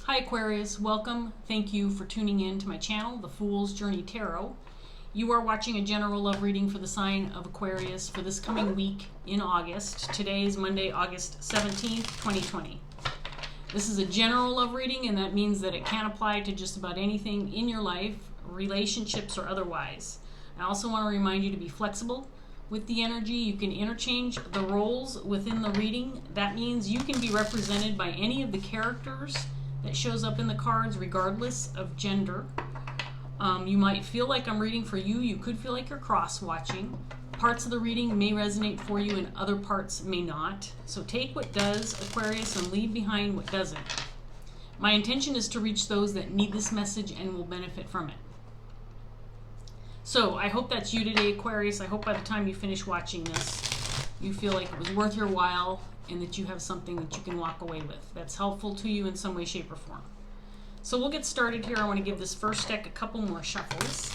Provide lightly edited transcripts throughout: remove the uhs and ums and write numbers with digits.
Hi Aquarius, welcome. Thank you for tuning in to my channel, The Fool's Journey Tarot. You are watching a general love reading for the sign of Aquarius for this coming week in August. Today is Monday, August 17th, 2020. This is a general love reading, and that means that it can apply to just about anything in your life, relationships or otherwise. I also want to remind you to be flexible with the energy. You can interchange the roles within the reading. That means you can be represented by any of the characters that shows up in the cards regardless of gender. You might feel like I'm reading for you. You could feel like you're cross-watching. Parts of the reading may resonate for you and other parts may not. So take what does, Aquarius, and leave behind what doesn't. My intention is to reach those that need this message and will benefit from it. So I hope that's you today, Aquarius. I hope by the time you finish watching this, you feel like it was worth your while and that you have something that you can walk away with that's helpful to you in some way, shape, or form. So we'll get started here. I want to give this first deck a couple more shuffles.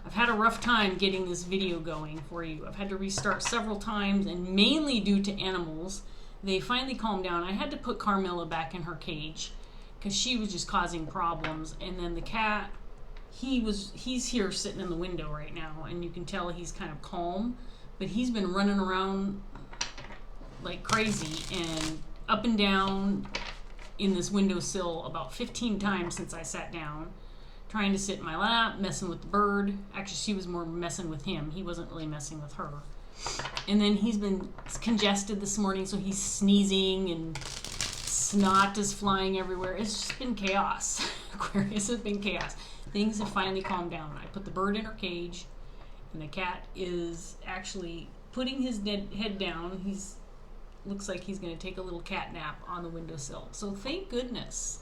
I've had a rough time getting this video going for you. I've had to restart several times, and mainly due to animals. They finally calmed down. I had to put Carmilla back in her cage because she was just causing problems. And then the cat, he's here sitting in the window right now, and you can tell he's kind of calm, but he's been running around like crazy and up and down in this windowsill about 15 times since I sat down, trying to sit in my lap, messing with the bird. Actually, she was more messing with him. He wasn't really messing with her. And then he's been congested this morning, so he's sneezing and snot is flying everywhere. It's just been chaos. Aquarius has been chaos. Things have finally calmed down. I put the bird in her cage, and the cat is actually putting his head down. Looks like he's going to take a little cat nap on the windowsill. So thank goodness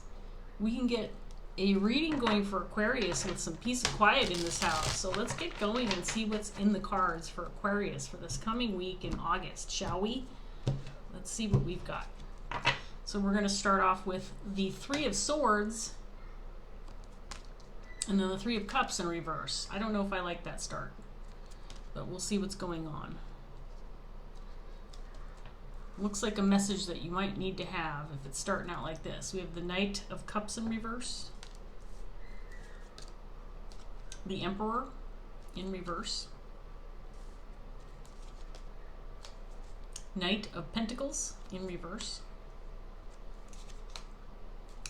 we can get a reading going for Aquarius with some peace and quiet in this house. So let's get going and see what's in the cards for Aquarius for this coming week in August, shall we? Let's see what we've got. So we're going to start off with the Three of Swords and then the Three of Cups in reverse. I don't know if I like that start, but we'll see what's going on. Looks like a message that you might need to have if it's starting out like this. We have the Knight of Cups in reverse, the Emperor in reverse, Knight of Pentacles in reverse,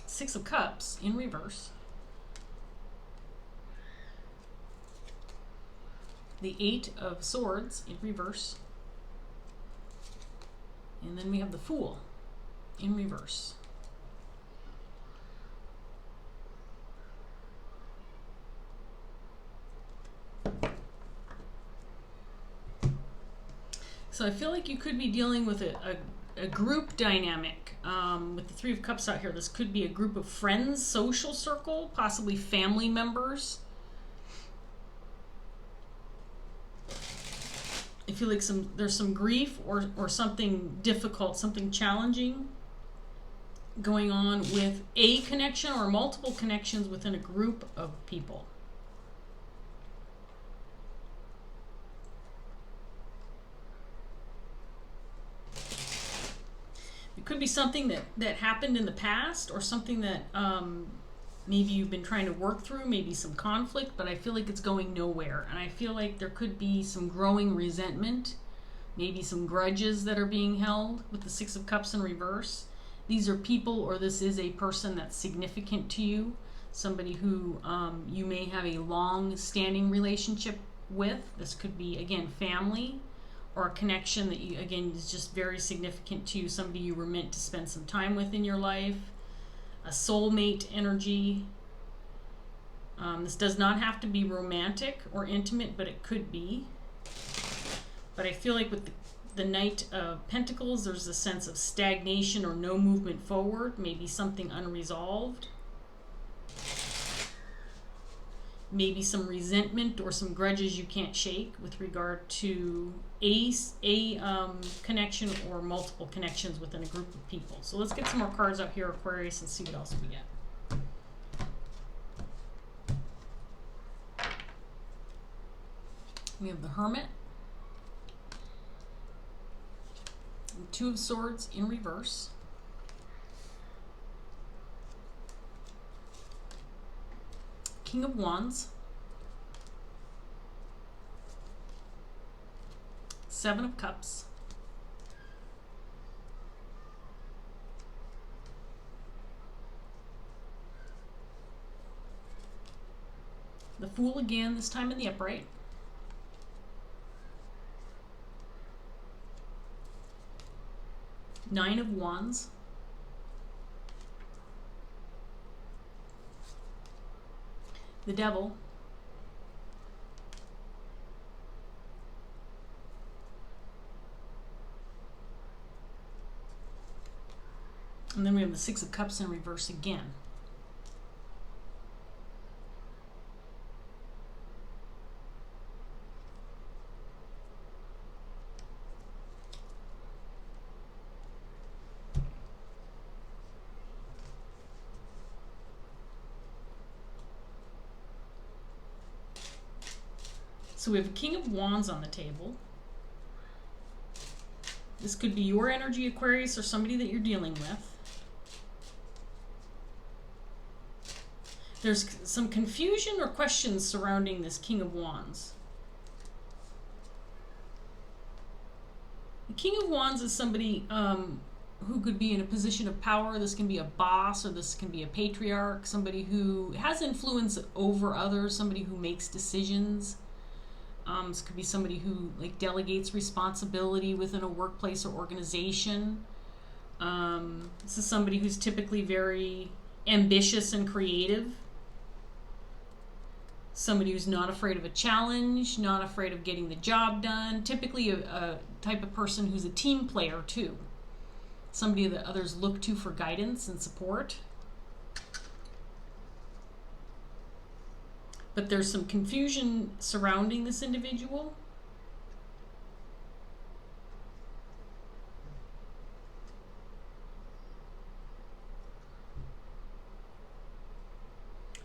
Six of Cups in reverse, the Eight of Swords in reverse, and then we have the Fool in reverse. So I feel like you could be dealing with a group dynamic. With the Three of Cups out here, this could be a group of friends, social circle, possibly family members. I feel like there's some grief or something difficult, something challenging going on with a connection or multiple connections within a group of people. It could be something that happened in the past or something that maybe you've been trying to work through, maybe some conflict, but I feel like it's going nowhere. And I feel like there could be some growing resentment, maybe some grudges that are being held with the Six of Cups in reverse. These are people, or this is a person that's significant to you, somebody who you may have a long-standing relationship with. This could be, again, family, or a connection that, again, is just very significant to you, somebody you were meant to spend some time with in your life. A soulmate energy. This does not have to be romantic or intimate, but it could be. But I feel like with the Knight of Pentacles, there's a sense of stagnation or no movement forward, maybe something unresolved. Maybe some resentment or some grudges you can't shake with regard to a connection or multiple connections within a group of people. So let's get some more cards out here, Aquarius, and see what else we get. We have the Hermit, the Two of Swords in reverse, King of Wands, Seven of Cups, the Fool again, this time in the upright, Nine of Wands, the Devil, and then we have the Six of Cups in reverse again. So we have a King of Wands on the table. This could be your energy, Aquarius, or somebody that you're dealing with. There's some confusion or questions surrounding this King of Wands. The King of Wands is somebody who could be in a position of power. This can be a boss, or this can be a patriarch, somebody who has influence over others, somebody who makes decisions. This could be somebody who like delegates responsibility within a workplace or organization. This is somebody who's typically very ambitious and creative. Somebody who's not afraid of a challenge, not afraid of getting the job done. Typically a type of person who's a team player too. Somebody that others look to for guidance and support. But there's some confusion surrounding this individual.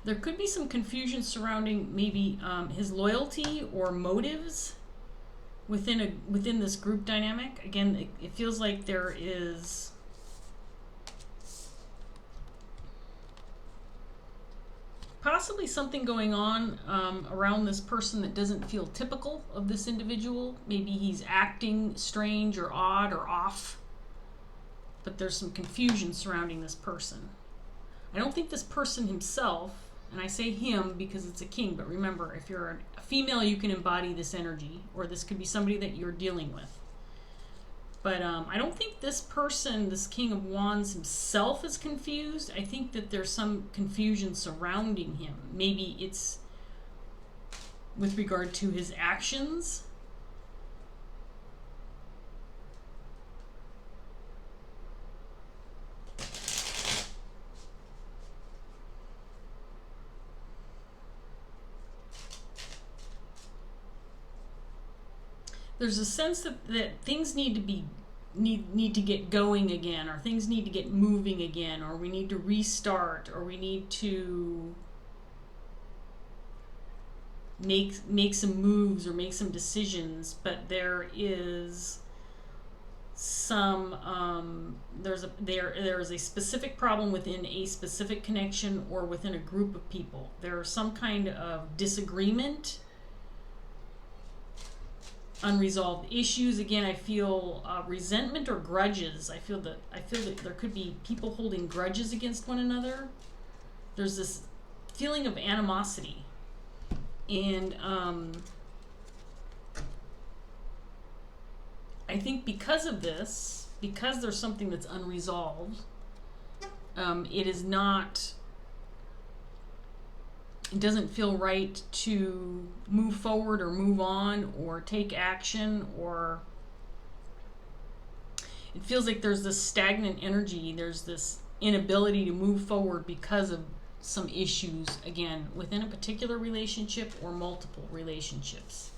There could be some confusion surrounding maybe his loyalty or motives within this group dynamic. Again, it feels like there is possibly something going on around this person that doesn't feel typical of this individual. Maybe he's acting strange or odd or off, but there's some confusion surrounding this person. I don't think this person himself, and I say him because it's a king, but remember, if you're a female, you can embody this energy, or this could be somebody that you're dealing with. But I don't think this person, this King of Wands himself, is confused. I think that there's some confusion surrounding him. Maybe it's with regard to his actions. There's a sense that things need to get going again, or things need to get moving again, or we need to restart, or we need to make some moves or make some decisions. But there is some there is a specific problem within a specific connection or within a group of people. There's some kind of disagreement, unresolved issues. Again, I feel resentment or grudges. I feel that there could be people holding grudges against one another. There's this feeling of animosity, and I think because of this, because there's something that's unresolved, it doesn't feel right to move forward or move on or take action, or it feels like there's this stagnant energy. There's this inability to move forward because of some issues, again, within a particular relationship or multiple relationships.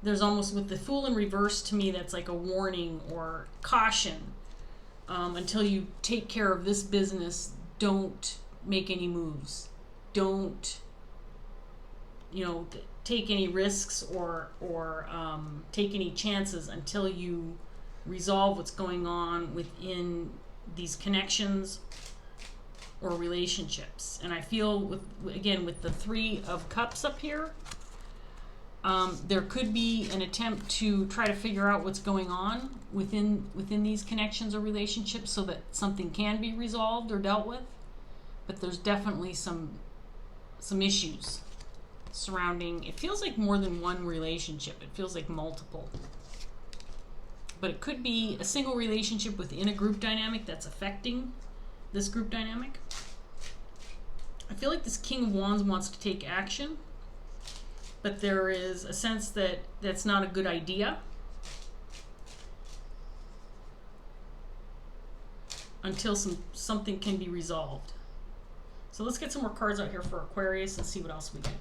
There's almost, with the Fool in reverse, to me, that's like a warning or caution. Until you take care of this business, don't make any moves. Don't, take any risks or take any chances until you resolve what's going on within these connections or relationships. And I feel with the Three of Cups up here, there could be an attempt to try to figure out what's going on within these connections or relationships so that something can be resolved or dealt with. But there's definitely some issues surrounding, it feels like more than one relationship. It feels like multiple. But it could be a single relationship within a group dynamic that's affecting this group dynamic. I feel like this King of Wands wants to take action, but there is a sense that that's not a good idea until something can be resolved. So let's get some more cards out here for Aquarius and see what else we get.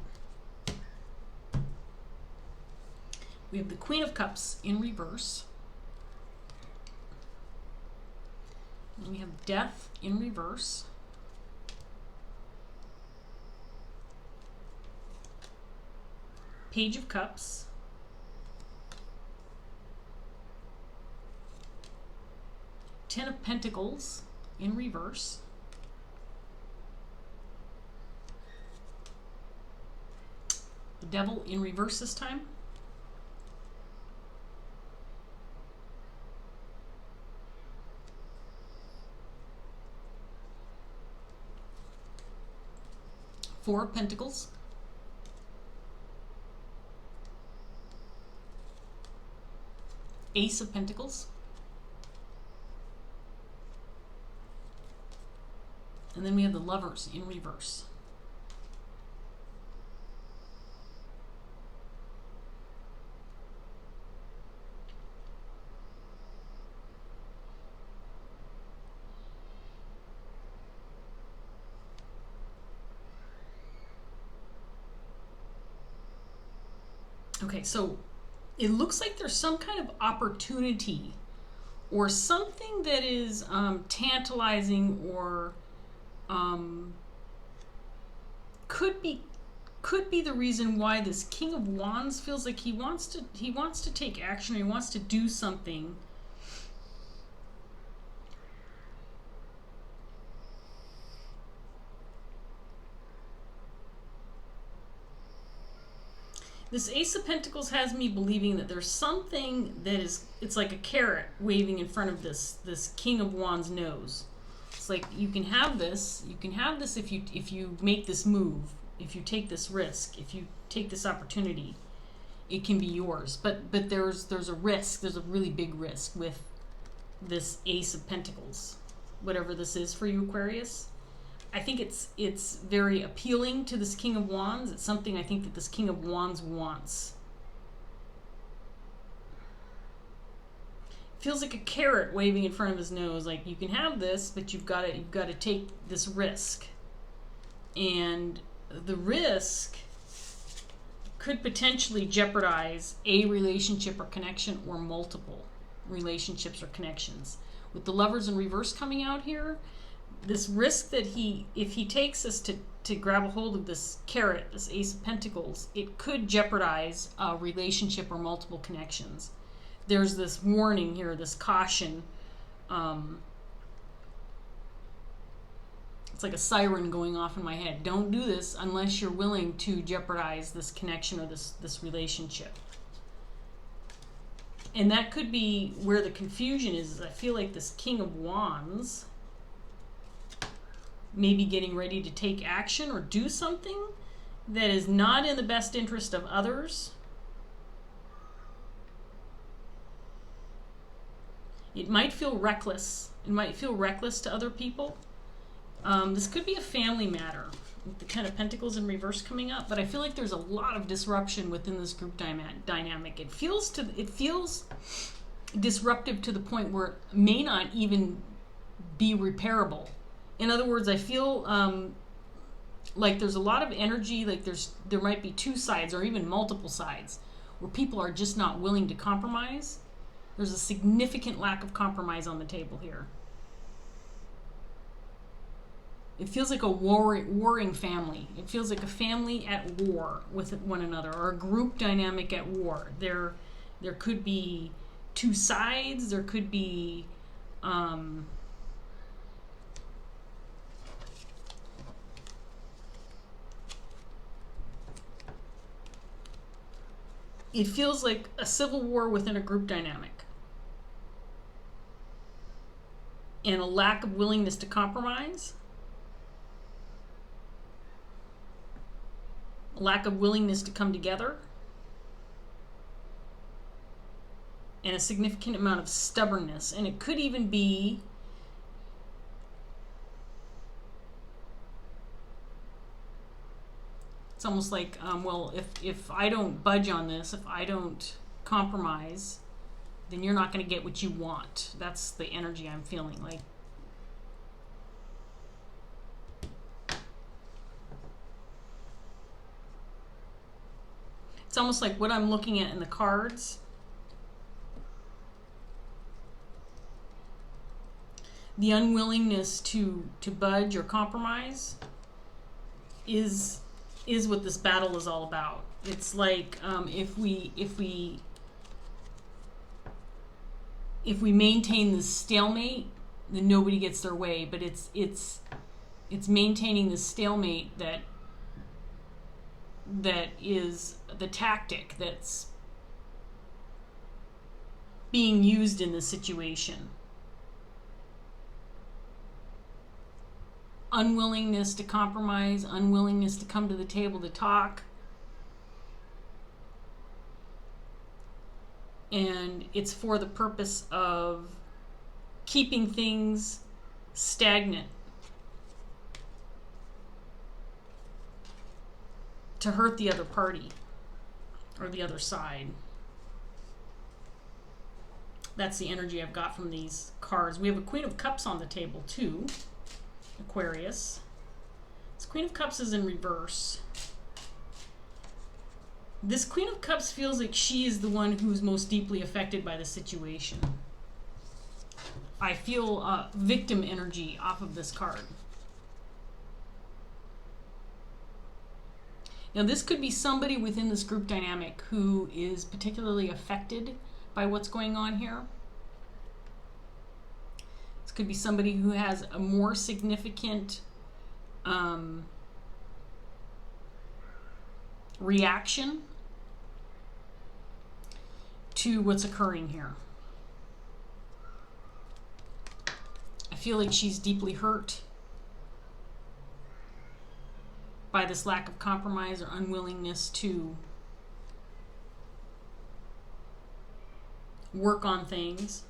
We have the Queen of Cups in reverse. And we have Death in reverse. Page of Cups. Ten of Pentacles in reverse. The Devil in reverse this time. Four of Pentacles. Ace of Pentacles. And then we have the Lovers in reverse. Okay, so it looks like there's some kind of opportunity or something that is tantalizing or could be the reason why this King of Wands feels like he wants to take action, or he wants to do something. This Ace of Pentacles has me believing that there's something that is, it's like a carrot waving in front of this King of Wands nose. It's like you can have this if you make this move, if you take this risk, if you take this opportunity, it can be yours. But there's a risk, there's a really big risk with this Ace of Pentacles, whatever this is for you, Aquarius. I think it's very appealing to this King of Wands. It's something I think that this King of Wands wants. Feels like a carrot waving in front of his nose, like you can have this, but you've got to take this risk. And the risk could potentially jeopardize a relationship or connection, or multiple relationships or connections. With the Lovers in reverse coming out here, this risk that if he takes us to grab a hold of this carrot, this Ace of Pentacles, it could jeopardize a relationship or multiple connections. There's this warning here, this caution. It's like a siren going off in my head. Don't do this unless you're willing to jeopardize this connection or this relationship. And that could be where the confusion is. I feel like this King of Wands maybe getting ready to take action or do something that is not in the best interest of others. It might feel reckless. It might feel reckless to other people. This could be a family matter with the Ten of Pentacles in reverse coming up, but I feel like there's a lot of disruption within this group dynamic. It feels disruptive to the point where it may not even be repairable. In other words, I feel like there's a lot of energy, like there might be two sides or even multiple sides where people are just not willing to compromise. There's a significant lack of compromise on the table here. It feels like a warring family. It feels like a family at war with one another, or a group dynamic at war. There could be two sides. There could be it feels like a civil war within a group dynamic, and a lack of willingness to compromise, a lack of willingness to come together, and a significant amount of stubbornness. And it could even be it's almost like, well, if I don't budge on this, if I don't compromise, then you're not going to get what you want. That's the energy I'm feeling like. It's almost like what I'm looking at in the cards. The unwillingness to budge or compromise is what this battle is all about. It's like, if we maintain this stalemate, then nobody gets their way. But it's maintaining this stalemate that is the tactic that's being used in this situation. Unwillingness to compromise, unwillingness to come to the table to talk. And it's for the purpose of keeping things stagnant, to hurt the other party or the other side. That's the energy I've got from these cards. We have a Queen of Cups on the table too, Aquarius. This Queen of Cups is in reverse. This Queen of Cups feels like she is the one who's most deeply affected by the situation. I feel victim energy off of this card. Now, this could be somebody within this group dynamic who is particularly affected by what's going on here. This could be somebody who has a more significant reaction to what's occurring here. I feel like she's deeply hurt by this lack of compromise or unwillingness to work on things,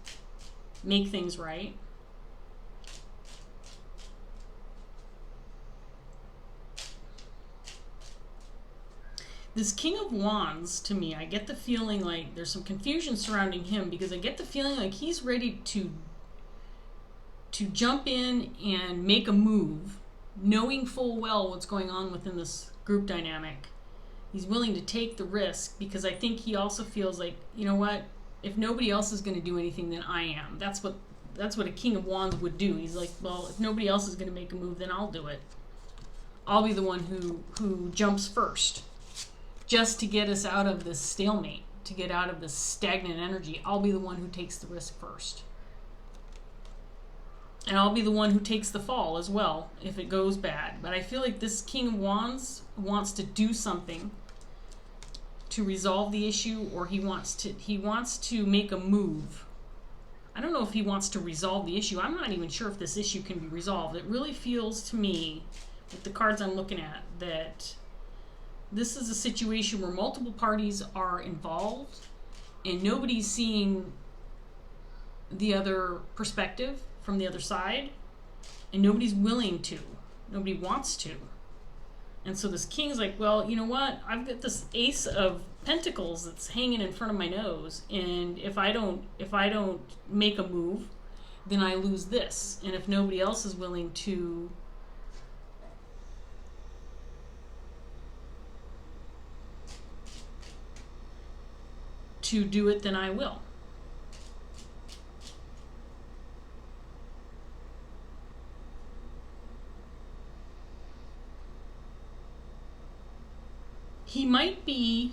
make things right. This King of Wands, to me, I get the feeling like there's some confusion surrounding him, because I get the feeling like he's ready to jump in and make a move, knowing full well what's going on within this group dynamic. He's willing to take the risk, because I think he also feels like, you know what, if nobody else is going to do anything, then I am. That's what a King of Wands would do. He's like, well, if nobody else is going to make a move, then I'll do it. I'll be the one who jumps first, just to get us out of this stalemate, to get out of this stagnant energy. I'll be the one who takes the risk first. And I'll be the one who takes the fall as well if it goes bad. But I feel like this King of Wands wants to do something to resolve the issue, or he wants to make a move. I don't know if he wants to resolve the issue. I'm not even sure if this issue can be resolved. It really feels to me, with the cards I'm looking at, that this is a situation where multiple parties are involved and nobody's seeing the other perspective from the other side, and nobody's willing to. Nobody wants to. And so this king's like, well, you know what? I've got this Ace of Pentacles that's hanging in front of my nose, and if I don't make a move, then I lose this. And if nobody else is willing to do it, then I will. He might be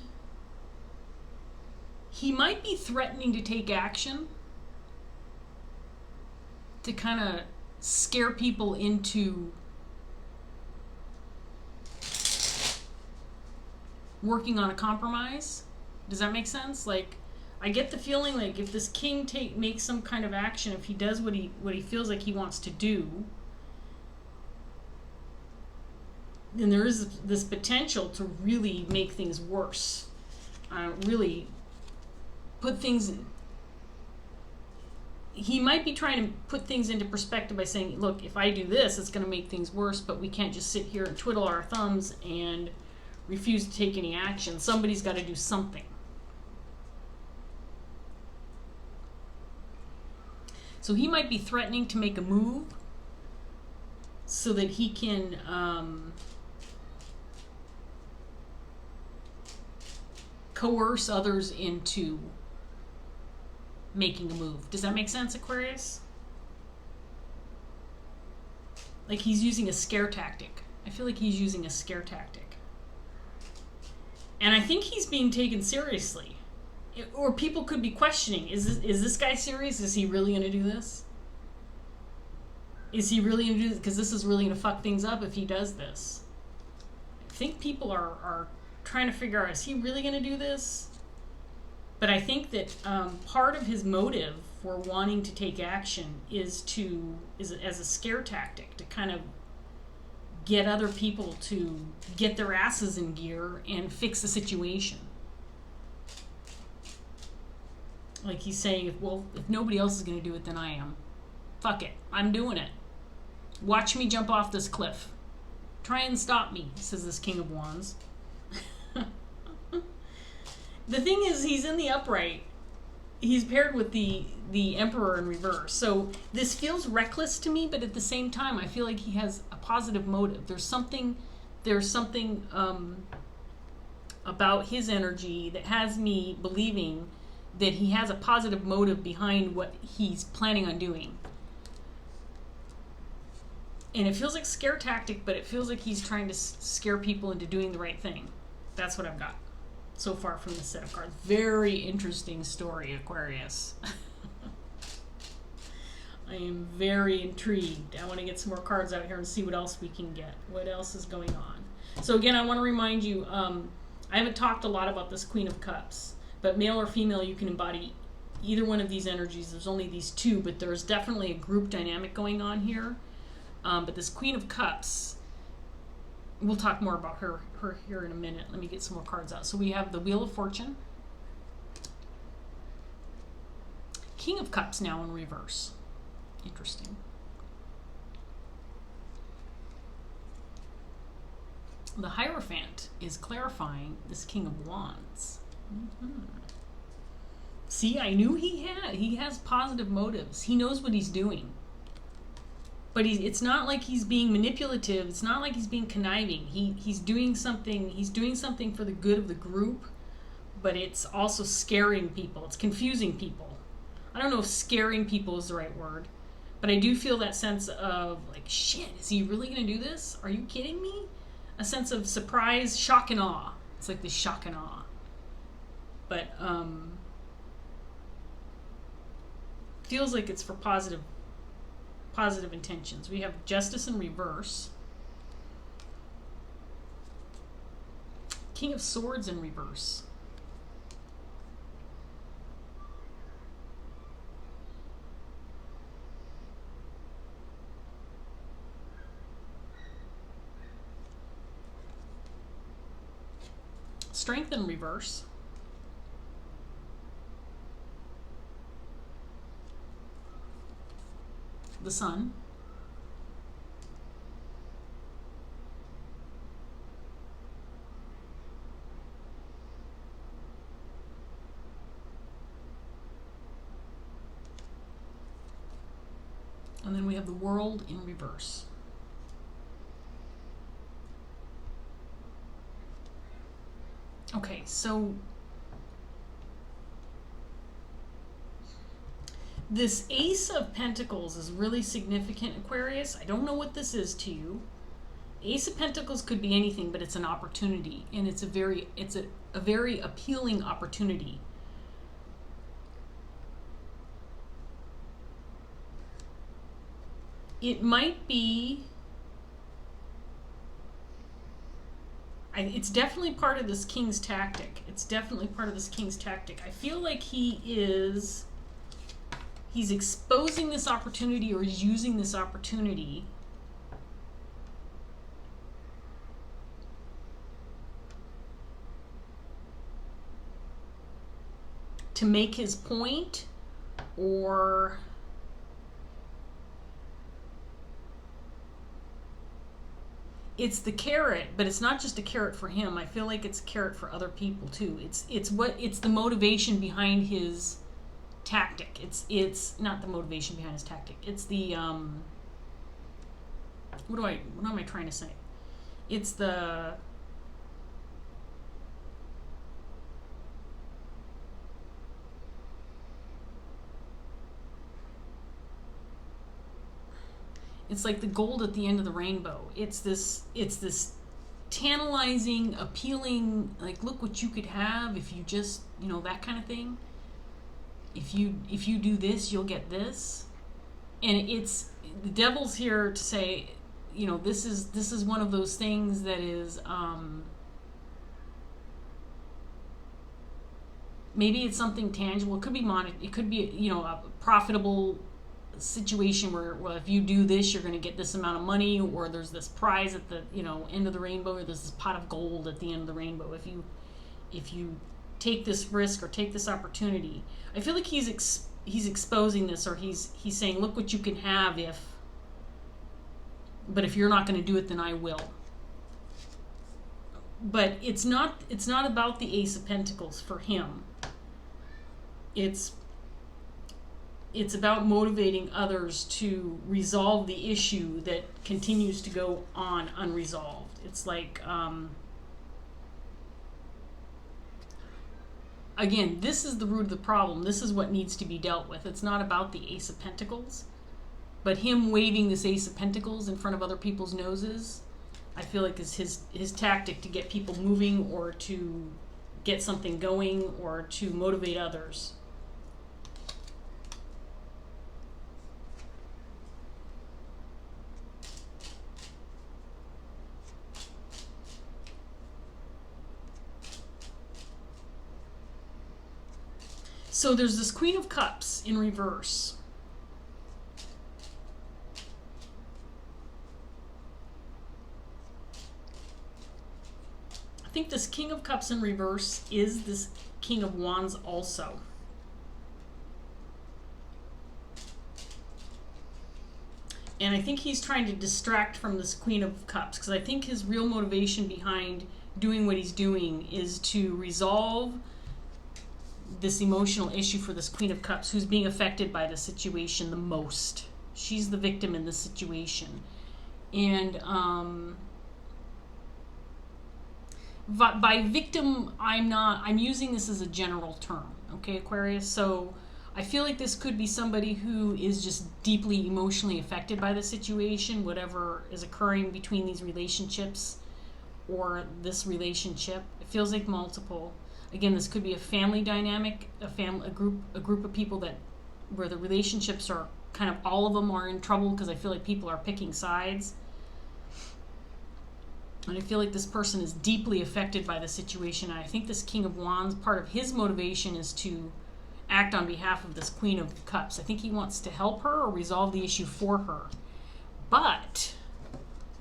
threatening to take action to kind of scare people into working on a compromise. Does that make sense? Like, I get the feeling like if this king makes some kind of action, if he does what he feels like he wants to do, then there is this potential to really make things worse. Really put things. He might be trying to put things into perspective by saying, look, if I do this, it's going to make things worse, but we can't just sit here and twiddle our thumbs and refuse to take any action. Somebody's got to do something. So he might be threatening to make a move so that he can coerce others into making a move. Does that make sense, Aquarius? Like he's using a scare tactic. I feel like he's using a scare tactic. And I think he's being taken seriously. Or people could be questioning, is this guy serious? Is he really going to do this? Is he really going to do this? Because this is really going to fuck things up if he does this. I think people are trying to figure out, is he really going to do this? But I think that part of his motive for wanting to take action is as a scare tactic, to kind of get other people to get their asses in gear and fix the situation. Like he's saying, well, if nobody else is going to do it, then I am. Fuck it. I'm doing it. Watch me jump off this cliff. Try and stop me, says this King of Wands. The thing is, he's in the upright. He's paired with the Emperor in reverse. So this feels reckless to me, but at the same time, I feel like he has a positive motive. There's something about his energy that has me believing that he has a positive motive behind what he's planning on doing. And it feels like scare tactic, but it feels like he's trying to scare people into doing the right thing. That's what I've got so far from this set of cards. Very interesting story, Aquarius. I am very intrigued. I want to get some more cards out here and see what else we can get. What else is going on? So again, I want to remind you, I haven't talked a lot about this Queen of Cups. But male or female, you can embody either one of these energies. There's only these two, but there's definitely a group dynamic going on here. But this Queen of Cups, we'll talk more about her here in a minute. Let me get some more cards out. So we have the Wheel of Fortune. King of Cups now in reverse. Interesting. The Hierophant is clarifying this King of Wands. Mm-hmm. See, I knew he has positive motives. He knows what he's doing. But it's not like he's being manipulative. It's not like he's being conniving. He's doing something for the good of the group, but it's also scaring people. It's confusing people. I don't know if scaring people is the right word, but I do feel that sense of like, shit, is he really going to do this? Are you kidding me? A sense of surprise, shock and awe. It's like this shock and awe. But feels like it's for positive intentions. We have Justice in reverse. King of Swords in reverse. Strength in reverse. The Sun. And then we have the World in reverse. Okay, so this Ace of Pentacles is really significant, Aquarius. I don't know what this is to you. Ace of Pentacles could be anything, but it's an opportunity, and it's a very appealing opportunity. It might be, It's definitely part of this king's tactic. It's definitely part of this king's tactic. I feel like he's exposing this opportunity, or he's using this opportunity to make his point, or it's the carrot, but it's not just a carrot for him. I feel like it's a carrot for other people too. It's the motivation behind his tactic. It's not the motivation behind his tactic. It's the what am I trying to say? It's the It's like the gold at the end of the rainbow. It's this tantalizing, appealing, like, look what you could have if you just, that kind of thing. If you do this, you'll get this. And it's the devil's here to say, this is one of those things that is maybe it's something tangible. It could be it could be a profitable situation where, well, if you do this, you're going to get this amount of money, or there's this prize at the end of the rainbow, or there's this pot of gold at the end of the rainbow if you take this risk or take this opportunity. I feel like he's exposing this, or he's saying, look what you can have but if you're not going to do it, then I will. But it's not about the Ace of Pentacles for him. It's about motivating others to resolve the issue that continues to go on unresolved. It's like, again, this is the root of the problem. This is what needs to be dealt with. It's not about the Ace of Pentacles, but him waving this Ace of Pentacles in front of other people's noses, I feel like is his tactic to get people moving, or to get something going, or to motivate others. So there's this Queen of Cups in reverse. I think this King of Cups in reverse is this King of Wands also. And I think he's trying to distract from this Queen of Cups, because I think his real motivation behind doing what he's doing is to resolve this emotional issue for this Queen of Cups, who's being affected by the situation the most. She's the victim in this situation. And by victim, I'm using this as a general term, okay, Aquarius? So I feel like this could be somebody who is just deeply emotionally affected by the situation, whatever is occurring between these relationships or this relationship. It feels like multiple. Again, this could be a family dynamic, a group of people where the relationships are kind of, all of them are in trouble, because I feel like people are picking sides. And I feel like this person is deeply affected by the situation. And I think this King of Wands, part of his motivation is to act on behalf of this Queen of Cups. I think he wants to help her or resolve the issue for her. But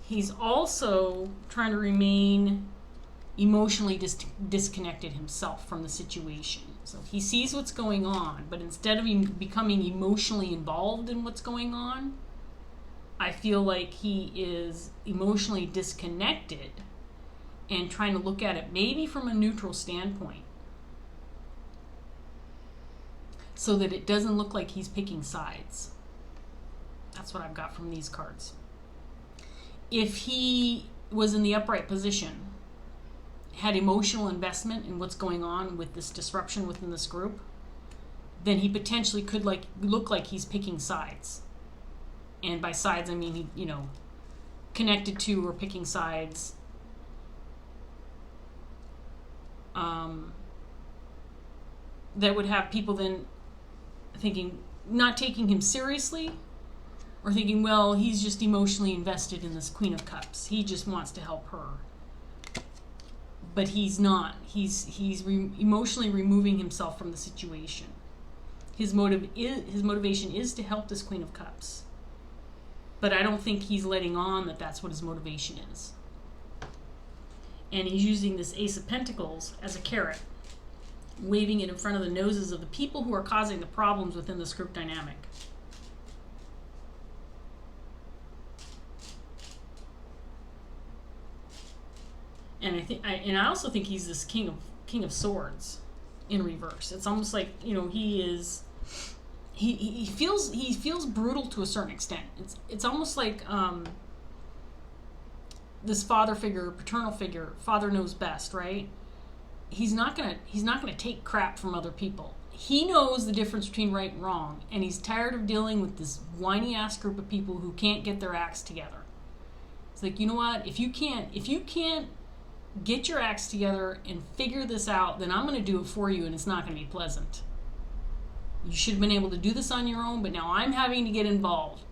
he's also trying to remain emotionally disconnected himself from the situation. So he sees what's going on, but instead of becoming emotionally involved in what's going on, I feel like he is emotionally disconnected and trying to look at it maybe from a neutral standpoint, so that it doesn't look like he's picking sides. That's what I've got from these cards. If he was in the upright position, had emotional investment in what's going on with this disruption within this group, then he potentially could look like he's picking sides. And by sides, I mean, connected to or picking sides. That would have people then thinking, not taking him seriously, or thinking, well, he's just emotionally invested in this Queen of Cups. He just wants to help her. but he's not. He's emotionally removing himself from the situation. His motivation is to help this Queen of Cups. But I don't think he's letting on that that's what his motivation is. And he's using this Ace of Pentacles as a carrot, waving it in front of the noses of the people who are causing the problems within this group dynamic. And I also think he's this King of Swords in reverse. It's almost like, you know, he feels brutal to a certain extent. It's almost like this father figure, paternal figure, father knows best, right? He's not gonna take crap from other people. He knows the difference between right and wrong, and he's tired of dealing with this whiny ass group of people who can't get their acts together. It's like, you know what? If you can't get your acts together and figure this out, then I'm going to do it for you, and it's not going to be pleasant. You should have been able to do this on your own, but now I'm having to get involved.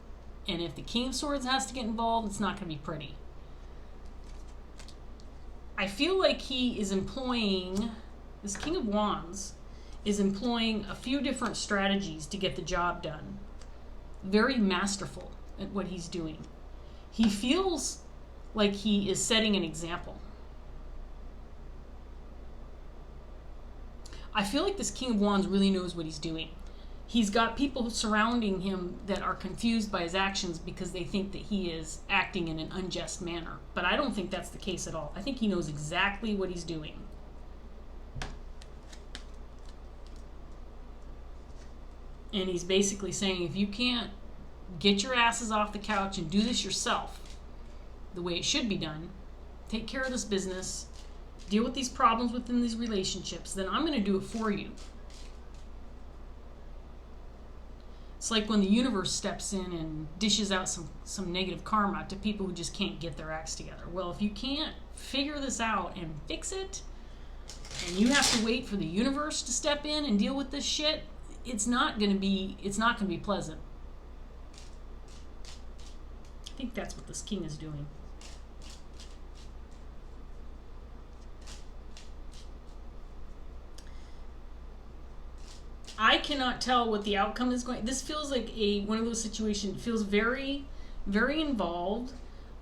And if the King of Swords has to get involved, it's not going to be pretty. I feel like he is employing, this King of Wands is employing a few different strategies to get the job done. Very masterful at what he's doing. He feels like he is setting an example. I feel like this King of Wands really knows what he's doing. He's got people surrounding him that are confused by his actions because they think that he is acting in an unjust manner. But I don't think that's the case at all. I think he knows exactly what he's doing. And he's basically saying, if you can't get your asses off the couch and do this yourself the way it should be done, take care of this business, deal with these problems within these relationships, then I'm going to do it for you. It's like when the universe steps in and dishes out some negative karma to people who just can't get their acts together. Well, if you can't figure this out and fix it, and you have to wait for the universe to step in and deal with this shit, it's not going to be pleasant. I think that's what this king is doing. I cannot tell what the outcome is going. This feels like one of those situations. It feels very, very involved.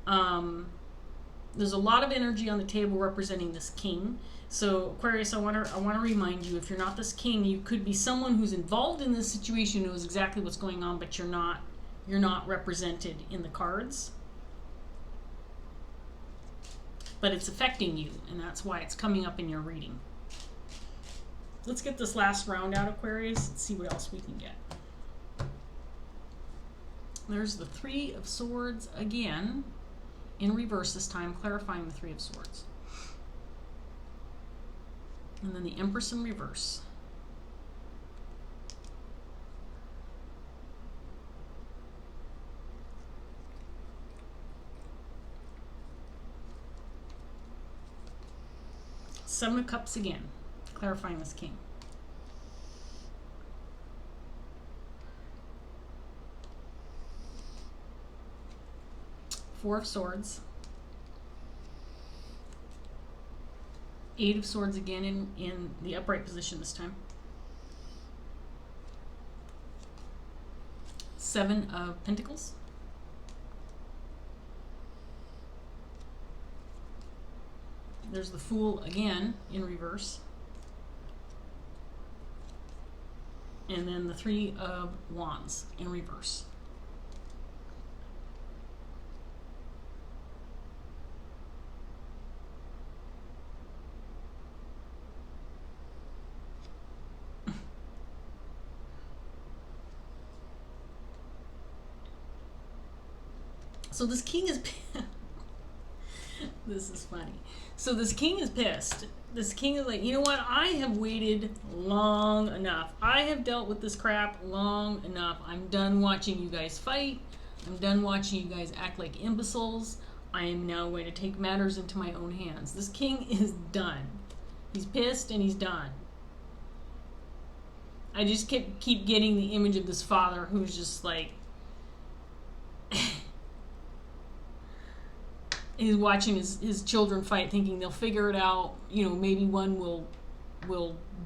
There's a lot of energy on the table representing this king. So Aquarius, I want to remind you, if you're not this king, you could be someone who's involved in this situation, knows exactly what's going on, but you're not represented in the cards. But it's affecting you, and that's why it's coming up in your reading. Let's get this last round out, Aquarius. Let's see what else we can get. There's the Three of Swords again, in reverse this time, clarifying the Three of Swords. And then the Empress in reverse. Seven of Cups again, clarifying this king. Four of Swords. Eight of Swords again in the upright position this time. Seven of Pentacles. There's the Fool again in reverse. And then the Three of Wands in reverse. So this king is this is funny. So this king is pissed. This king is like, you know what? I have waited long enough. I have dealt with this crap long enough. I'm done watching you guys fight. I'm done watching you guys act like imbeciles. I am now going to take matters into my own hands. This king is done. He's pissed and he's done. I just keep getting the image of this father who's just like he's watching his children fight, thinking they'll figure it out. You know, maybe one will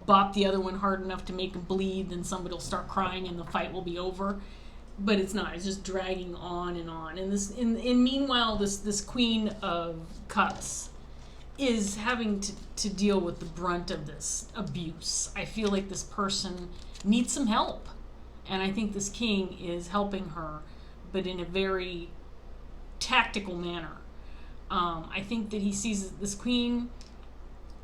bop the other one hard enough to make him bleed, then somebody will start crying and the fight will be over. But it's not. It's just dragging on and on. And this, meanwhile, this Queen of Cups is having to deal with the brunt of this abuse. I feel like this person needs some help, and I think this king is helping her, but in a very tactical manner. I think that he sees this queen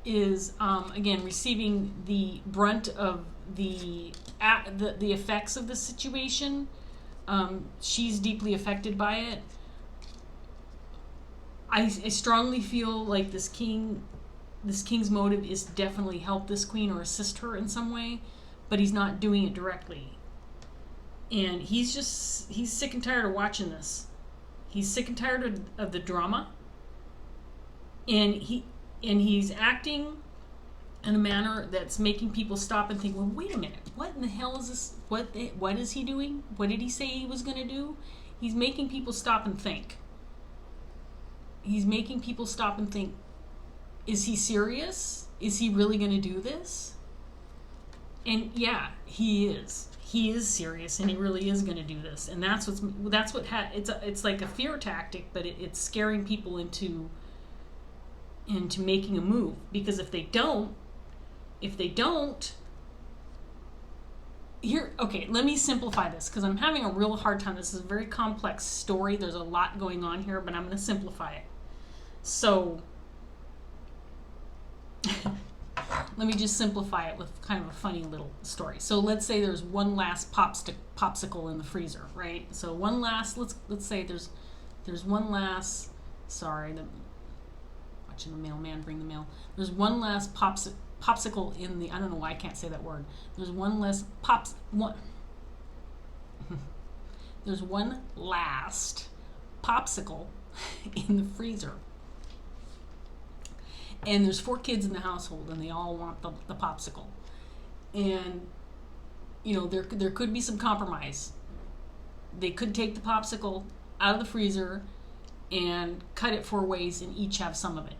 is again receiving the brunt of the effects of the situation. She's deeply affected by it. I strongly feel like this king's motive is to definitely help this queen or assist her in some way, but he's not doing it directly. And he's sick and tired of watching this. He's sick and tired of the drama. And he's acting in a manner that's making people stop and think, well, wait a minute, what in the hell is this? What is he doing? What did he say he was going to do? He's making people stop and think. He's making people stop and think, is he serious? Is he really going to do this? And yeah, he is. He is serious, and he really is going to do this. And it's like a fear tactic, but it's scaring people into making a move. Because if they don't, here, okay, let me simplify this, because I'm having a real hard time. This is a very complex story. There's a lot going on here, but I'm going to simplify it. So let me just simplify it with kind of a funny little story. So let's say there's one last popsicle in the freezer, right? So one last, let's say there's one last, sorry, watching the mailman bring the mail. There's one last popsicle in the, I don't know why I can't say that word. There's one less there's one last popsicle in the freezer. And there's 4 kids in the household, and they all want the popsicle. And, you know, there could be some compromise. They could take the popsicle out of the freezer and cut it 4 ways and each have some of it.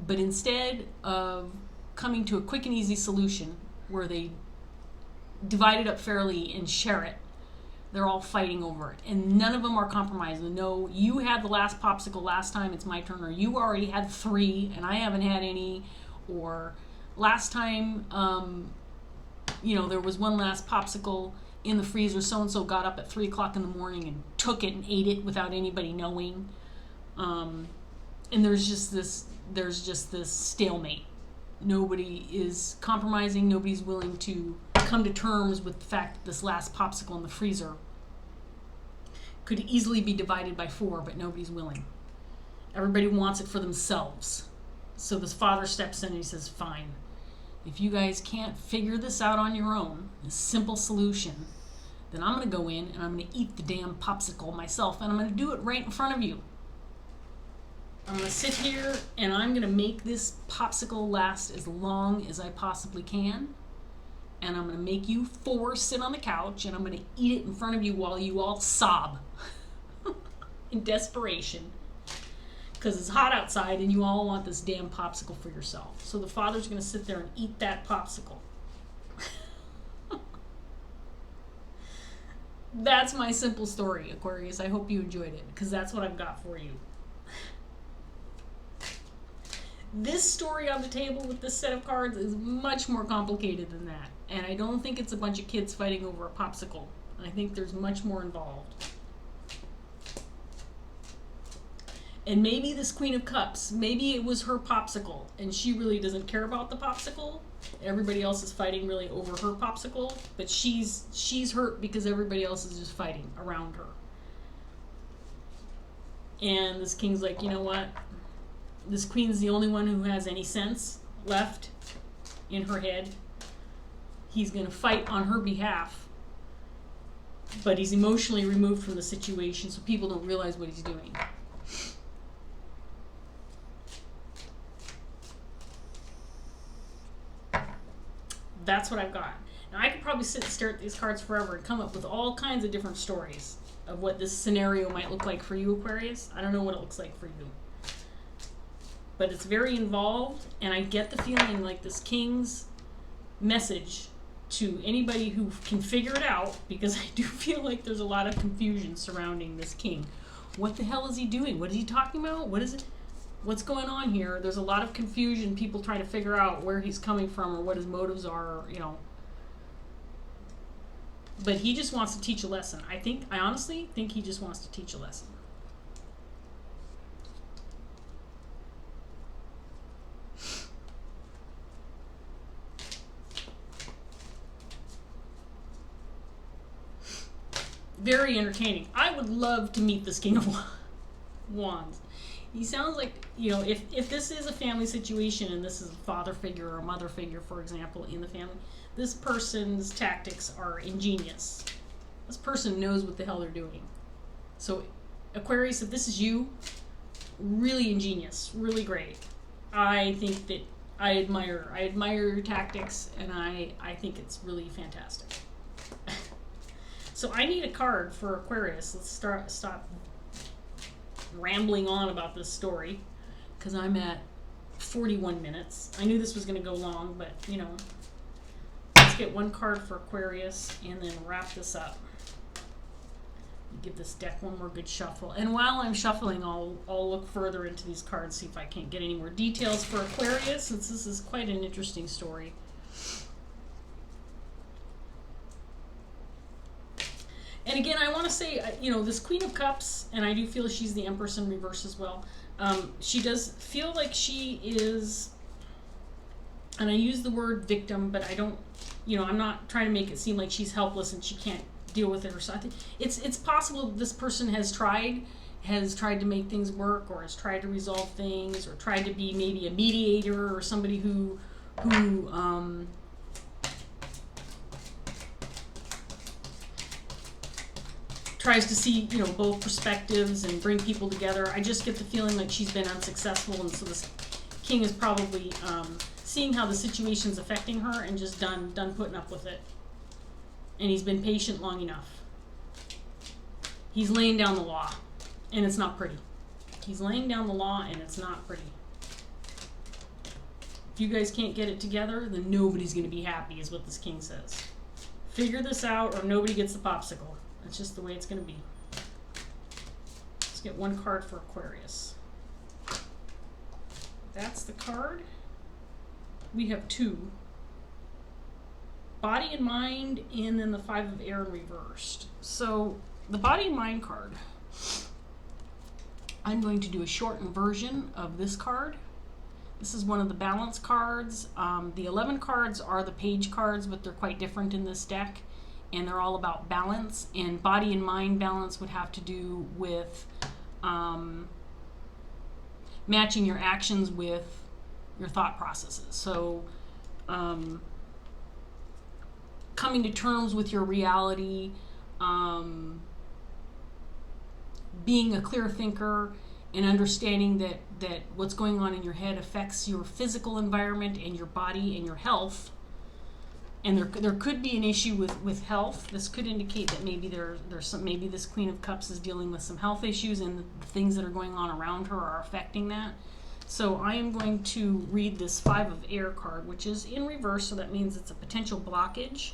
But instead of coming to a quick and easy solution where they divide it up fairly and share it, they're all fighting over it, and none of them are compromising. No, you had the last popsicle last time, it's my turn, or you already had 3 and I haven't had any, or last time, you know, there was one last popsicle in the freezer, so-and-so got up at 3 o'clock in the morning and took it and ate it without anybody knowing. And there's just this stalemate. Nobody is compromising, nobody's willing to come to terms with the fact that this last popsicle in the freezer could easily be divided by 4, but nobody's willing. Everybody wants it for themselves. So this father steps in and he says, fine, if you guys can't figure this out on your own, a simple solution, then I'm going to go in and I'm going to eat the damn popsicle myself, and I'm going to do it right in front of you. I'm going to sit here and I'm going to make this popsicle last as long as I possibly can. And I'm going to make you 4 sit on the couch, and I'm going to eat it in front of you while you all sob in desperation because it's hot outside and you all want this damn popsicle for yourself. So the father's going to sit there and eat that popsicle. That's my simple story, Aquarius. I hope you enjoyed it, because that's what I've got for you. This story on the table with this set of cards is much more complicated than that. And I don't think it's a bunch of kids fighting over a popsicle. I think there's much more involved. And maybe this Queen of Cups, maybe it was her popsicle, and she really doesn't care about the popsicle. Everybody else is fighting really over her popsicle, but she's hurt because everybody else is just fighting around her. And this king's like, you know what? This queen's the only one who has any sense left in her head. He's going to fight on her behalf, but he's emotionally removed from the situation, so people don't realize what he's doing. That's what I've got. Now, I could probably sit and stare at these cards forever and come up with all kinds of different stories. of what this scenario might look like for you, Aquarius. I don't know what it looks like for you. But it's very involved, and I get the feeling like this King's message to anybody who can figure it out, because I do feel like there's a lot of confusion surrounding this King. What the hell is he doing? What is he talking about? What is it? What's going on here? There's a lot of confusion. People try to figure out where he's coming from or what his motives are, or, you know. But he just wants to teach a lesson. I honestly think he just wants to teach a lesson. Very entertaining. I would love to meet this King of Wands. He sounds like, you know, if this is a family situation and this is a father figure or a mother figure, for example, in the family, this person's tactics are ingenious. This person knows what the hell they're doing. So, Aquarius, if this is you, really ingenious, really great. I think that I admire your tactics, and I think it's really fantastic. So I need a card for Aquarius. Let's stop rambling on about this story, because I'm at 41 minutes. I knew this was going to go long, but, you know, let's get one card for Aquarius and then wrap this up. Give this deck one more good shuffle. And while I'm shuffling, I'll look further into these cards, see if I can't get any more details for Aquarius, since this is quite an interesting story. And again, I want to say, you know, this Queen of Cups, and I do feel she's the Empress in reverse as well. She does feel like she is, and I use the word victim, but I don't, you know, I'm not trying to make it seem like she's helpless and she can't deal with it or something. It's possible this person has tried to make things work, or has tried to resolve things, or tried to be maybe a mediator, or somebody who tries to see, you know, both perspectives and bring people together. I just get the feeling like she's been unsuccessful, and so this King is probably seeing how the situation's affecting her and just done putting up with it. And he's been patient long enough. He's laying down the law, and it's not pretty. He's laying down the law, and it's not pretty. If you guys can't get it together, then nobody's going to be happy, is what this King says. Figure this out, or nobody gets the popsicle. That's just the way it's going to be. Let's get one card for Aquarius. That's the card. We have two. Body and Mind, and then the Five of Air reversed. So, the Body and Mind card, I'm going to do a shortened version of this card. This is one of the balance cards. The 11 cards are the page cards, but they're quite different in this deck. And they're all about balance, and body and mind balance would have to do with matching your actions with your thought processes. So coming to terms with your reality, being a clear thinker, and understanding that what's going on in your head affects your physical environment and your body and your health. And there could be an issue with health. This could indicate that maybe maybe this Queen of Cups is dealing with some health issues, and the things that are going on around her are affecting that. So I am going to read this Five of Air card, which is in reverse, so that means it's a potential blockage.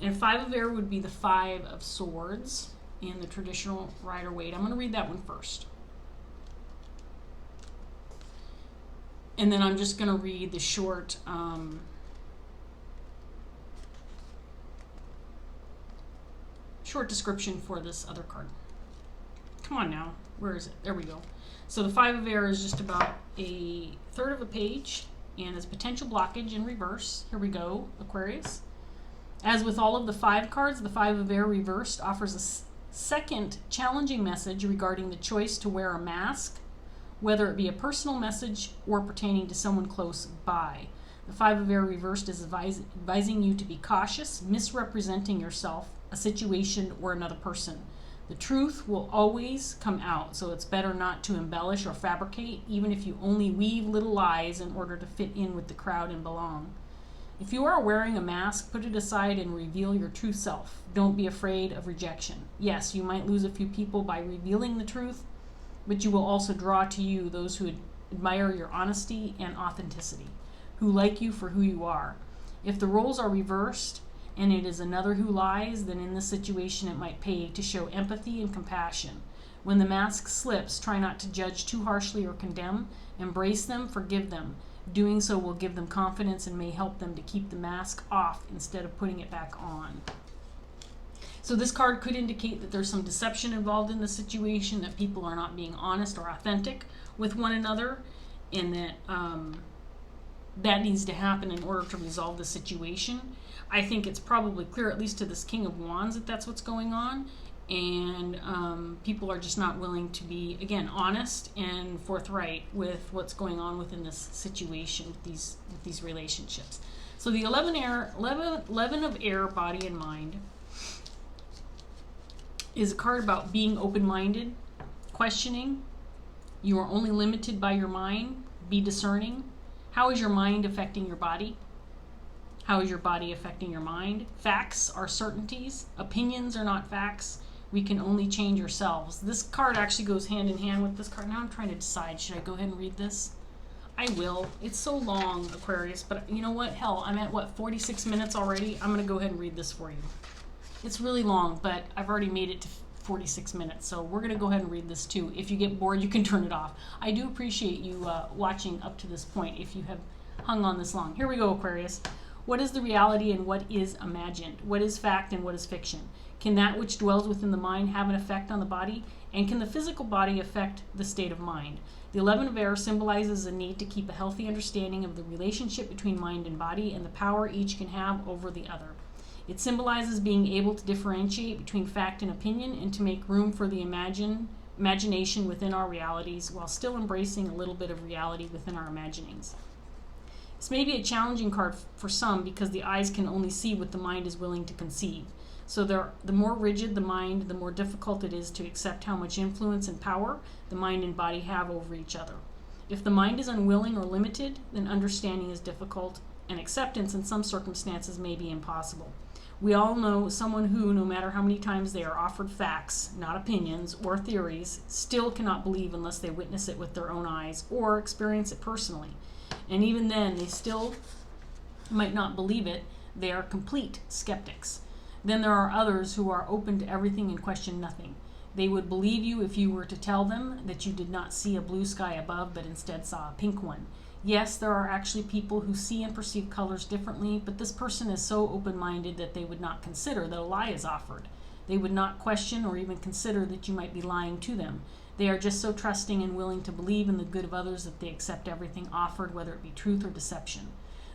And Five of Air would be the Five of Swords in the traditional Rider-Waite. I'm going to read that one first. And then I'm just going to read the short description for this other card. Come on now. Where is it? There we go. So the Five of Air is just about a third of a page, and is potential blockage in reverse. Here we go, Aquarius. As with all of the 5 cards, the Five of Air reversed offers a second challenging message regarding the choice to wear a mask, whether it be a personal message or pertaining to someone close by. The Five of Air reversed is advising you to be cautious, misrepresenting yourself, a situation, or another person. The truth will always come out, so it's better not to embellish or fabricate, even if you only weave little lies in order to fit in with the crowd and belong. If you are wearing a mask, put it aside and reveal your true self. Don't be afraid of rejection. Yes, you might lose a few people by revealing the truth, but you will also draw to you those who admire your honesty and authenticity, who like you for who you are. If the roles are reversed and it is another who lies, then in this situation it might pay to show empathy and compassion. When the mask slips, try not to judge too harshly or condemn. Embrace them, forgive them. Doing so will give them confidence and may help them to keep the mask off instead of putting it back on. So this card could indicate that there's some deception involved in the situation, that people are not being honest or authentic with one another, and that that needs to happen in order to resolve the situation. I think it's probably clear, at least to this King of Wands, that that's what's going on. And people are just not willing to be, again, honest and forthright with what's going on within this situation, with these relationships. So the 11 of air, body and mind, is a card about being open-minded, questioning. You are only limited by your mind. Be discerning. How is your mind affecting your body? How is your body affecting your mind? Facts are certainties. Opinions are not facts. We can only change ourselves. This card actually goes hand in hand with this card. Now I'm trying to decide, should I go ahead and read this? I will. It's so long, Aquarius, but you know what? Hell, I'm at, 46 minutes already? I'm going to go ahead and read this for you. It's really long, but I've already made it to 46 minutes, so we're going to go ahead and read this too. If you get bored, you can turn it off. I do appreciate you watching up to this point if you have hung on this long. Here we go, Aquarius. What is the reality and what is imagined? What is fact and what is fiction? Can that which dwells within the mind have an effect on the body? And can the physical body affect the state of mind? The 11 of air symbolizes a need to keep a healthy understanding of the relationship between mind and body and the power each can have over the other. It symbolizes being able to differentiate between fact and opinion and to make room for the imagination within our realities while still embracing a little bit of reality within our imaginings. This may be a challenging card for some because the eyes can only see what the mind is willing to conceive. So the more rigid the mind, the more difficult it is to accept how much influence and power the mind and body have over each other. If the mind is unwilling or limited, then understanding is difficult, and acceptance in some circumstances may be impossible. We all know someone who, no matter how many times they are offered facts, not opinions or theories, still cannot believe unless they witness it with their own eyes or experience it personally. And even then, they still might not believe it. They are complete skeptics. Then there are others who are open to everything and question nothing. They would believe you if you were to tell them that you did not see a blue sky above, but instead saw a pink one. Yes, there are actually people who see and perceive colors differently, but this person is so open-minded that they would not consider that a lie is offered. They would not question or even consider that you might be lying to them. They are just so trusting and willing to believe in the good of others that they accept everything offered, whether it be truth or deception.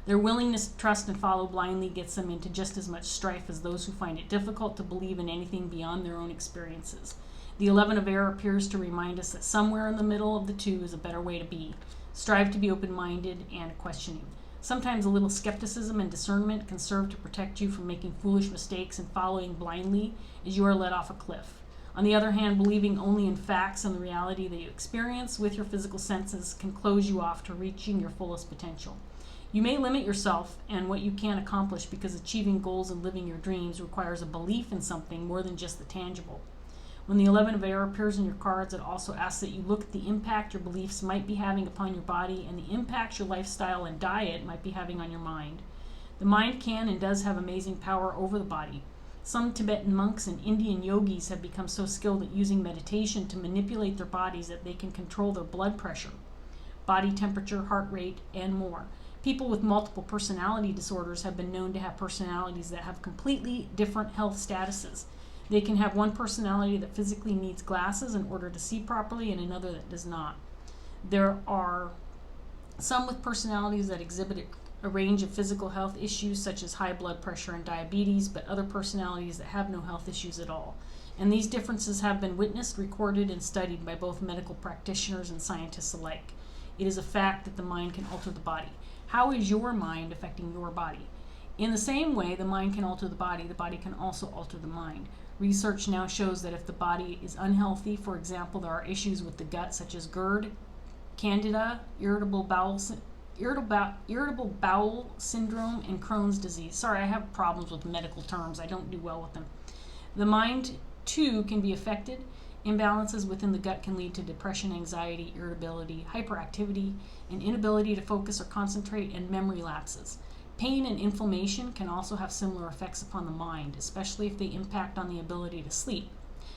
Their willingness to trust and follow blindly gets them into just as much strife as those who find it difficult to believe in anything beyond their own experiences. The 11 of air appears to remind us that somewhere in the middle of the two is a better way to be. Strive to be open-minded and questioning. Sometimes a little skepticism and discernment can serve to protect you from making foolish mistakes and following blindly as you are led off a cliff. On the other hand, believing only in facts and the reality that you experience with your physical senses can close you off to reaching your fullest potential. You may limit yourself and what you can accomplish because achieving goals and living your dreams requires a belief in something more than just the tangible. When the 11 of air appears in your cards, it also asks that you look at the impact your beliefs might be having upon your body and the impact your lifestyle and diet might be having on your mind. The mind can and does have amazing power over the body. Some Tibetan monks and Indian yogis have become so skilled at using meditation to manipulate their bodies that they can control their blood pressure, body temperature, heart rate, and more. People with multiple personality disorders have been known to have personalities that have completely different health statuses. They can have one personality that physically needs glasses in order to see properly and another that does not. There are some with personalities that exhibit a range of physical health issues such as high blood pressure and diabetes, but other personalities that have no health issues at all. And these differences have been witnessed, recorded, and studied by both medical practitioners and scientists alike. It is a fact that the mind can alter the body. How is your mind affecting your body? In the same way the mind can alter the body can also alter the mind. Research now shows that if the body is unhealthy, for example, there are issues with the gut such as GERD, candida, irritable bowel irritable bowel syndrome, and Crohn's disease. Sorry, I have problems with medical terms. I don't do well with them. The mind, too, can be affected. Imbalances within the gut can lead to depression, anxiety, irritability, hyperactivity, an inability to focus or concentrate, and memory lapses. Pain and inflammation can also have similar effects upon the mind, especially if they impact on the ability to sleep.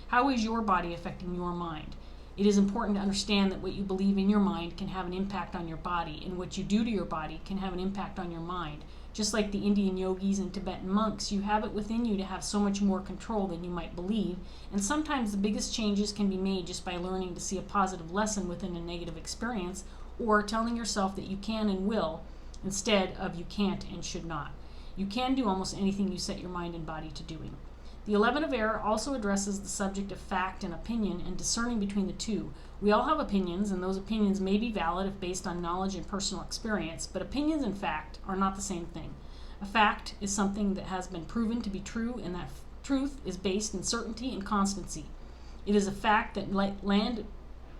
How is your body affecting your mind? It is important to understand that what you believe in your mind can have an impact on your body, and what you do to your body can have an impact on your mind. Just like the Indian yogis and Tibetan monks, you have it within you to have so much more control than you might believe, and sometimes the biggest changes can be made just by learning to see a positive lesson within a negative experience, or telling yourself that you can and will, instead of you can't and should not. You can do almost anything you set your mind and body to doing. The 11 of Air also addresses the subject of fact and opinion and discerning between the two. We all have opinions, and those opinions may be valid if based on knowledge and personal experience, but opinions and fact are not the same thing. A fact is something that has been proven to be true, and that truth is based in certainty and constancy. It is a fact that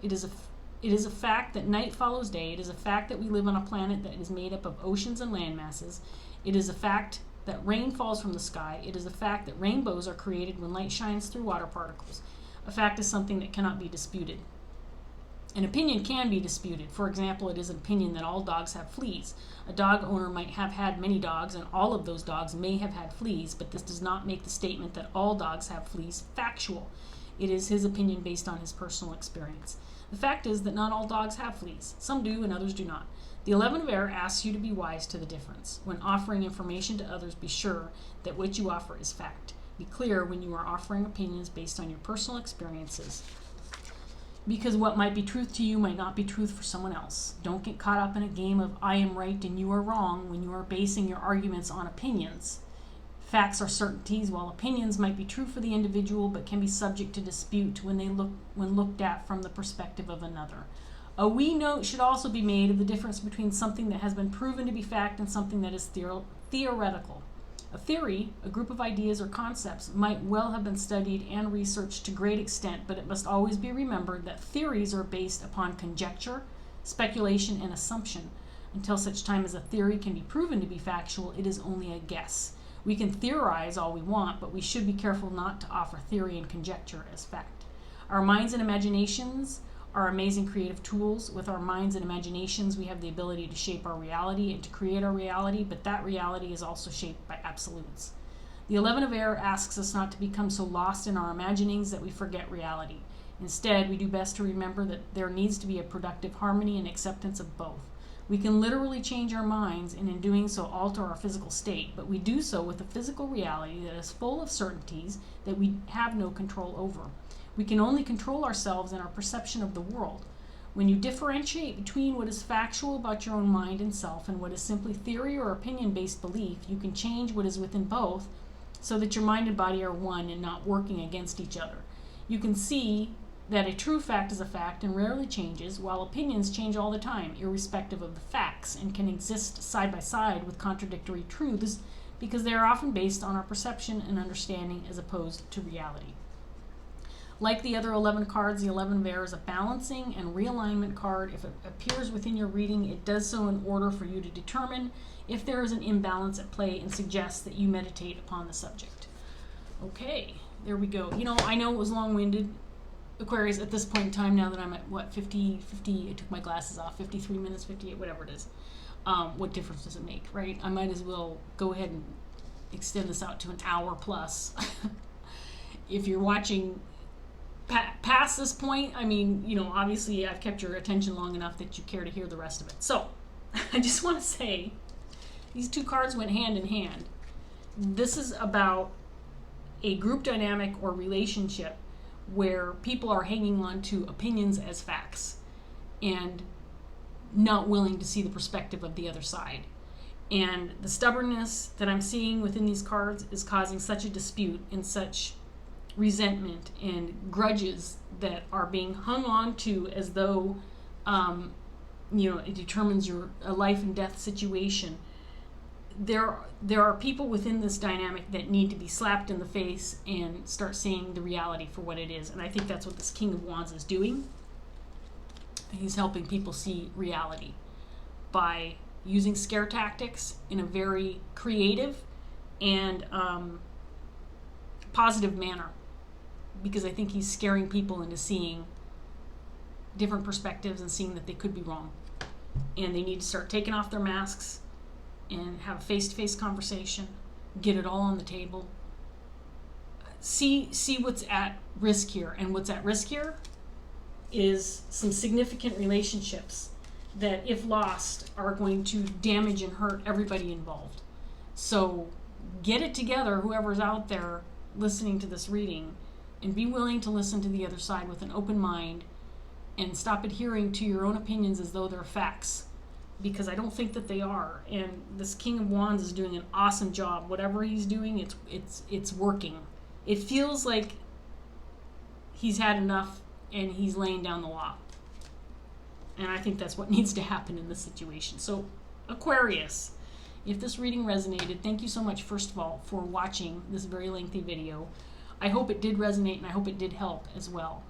it is a fact that night follows day. It is a fact that we live on a planet that is made up of oceans and land masses. It is a fact that rain falls from the sky. It is a fact that rainbows are created when light shines through water particles. A fact is something that cannot be disputed. An opinion can be disputed. For example, it is an opinion that all dogs have fleas. A dog owner might have had many dogs, and all of those dogs may have had fleas, but this does not make the statement that all dogs have fleas factual. It is his opinion based on his personal experience. The fact is that not all dogs have fleas. Some do and others do not. The 11 of Air asks you to be wise to the difference. When offering information to others, be sure that what you offer is fact. Be clear when you are offering opinions based on your personal experiences, because what might be truth to you might not be truth for someone else. Don't get caught up in a game of I am right and you are wrong when you are basing your arguments on opinions. Facts are certainties, while opinions might be true for the individual but can be subject to dispute when looked at from the perspective of another. A wee note should also be made of the difference between something that has been proven to be fact and something that is theoretical. A theory, a group of ideas or concepts, might well have been studied and researched to great extent, but it must always be remembered that theories are based upon conjecture, speculation, and assumption. Until such time as a theory can be proven to be factual, it is only a guess. We can theorize all we want, but we should be careful not to offer theory and conjecture as fact. Our minds and imaginations are amazing creative tools. With our minds and imaginations, we have the ability to shape our reality and to create our reality, but that reality is also shaped by absolutes. The 11 of Air asks us not to become so lost in our imaginings that we forget reality. Instead, we do best to remember that there needs to be a productive harmony and acceptance of both. We can literally change our minds and in doing so alter our physical state, but we do so with a physical reality that is full of certainties that we have no control over. We can only control ourselves and our perception of the world. When you differentiate between what is factual about your own mind and self and what is simply theory or opinion-based belief, you can change what is within both so that your mind and body are one and not working against each other. You can see that a true fact is a fact and rarely changes, while opinions change all the time, irrespective of the facts, and can exist side by side with contradictory truths because they are often based on our perception and understanding as opposed to reality. Like the other 11 cards, the 11 of Air is a balancing and realignment card. If it appears within your reading, it does so in order for you to determine if there is an imbalance at play and suggests that you meditate upon the subject. Okay, there we go. You know, I know it was long-winded, Aquarius, at this point in time, now that I'm at 50, I took my glasses off, 53 minutes, 58, whatever it is. What difference does it make, right? I might as well go ahead and extend this out to an hour plus. If you're watching past this point, I mean, you know, obviously I've kept your attention long enough that you care to hear the rest of it. So, I just want to say, these two cards went hand in hand. This is about a group dynamic or relationship where people are hanging on to opinions as facts and not willing to see the perspective of the other side. And the stubbornness that I'm seeing within these cards is causing such a dispute and such resentment and grudges that are being hung on to as though it determines a life and death situation. There are people within this dynamic that need to be slapped in the face and start seeing the reality for what it is, and I think that's what this King of Wands is doing. He's helping people see reality by using scare tactics in a very creative and positive manner, because I think he's scaring people into seeing different perspectives and seeing that they could be wrong. And they need to start taking off their masks and have a face-to-face conversation, get it all on the table. See what's at risk here. And what's at risk here is some significant relationships that, if lost, are going to damage and hurt everybody involved. So get it together, whoever's out there listening to this reading, and be willing to listen to the other side with an open mind, and stop adhering to your own opinions as though they're facts, because I don't think that they are. And this King of Wands is doing an awesome job. Whatever he's doing, it's working. It feels like he's had enough and he's laying down the law. And I think that's what needs to happen in this situation. So, Aquarius, if this reading resonated, thank you so much, first of all, for watching this very lengthy video. I hope it did resonate, and I hope it did help as well.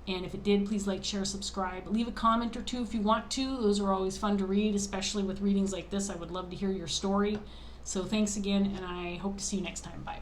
And if it did, please like, share, subscribe. Leave a comment or two if you want to. Those are always fun to read, especially with readings like this. I would love to hear your story. So thanks again, and I hope to see you next time. Bye.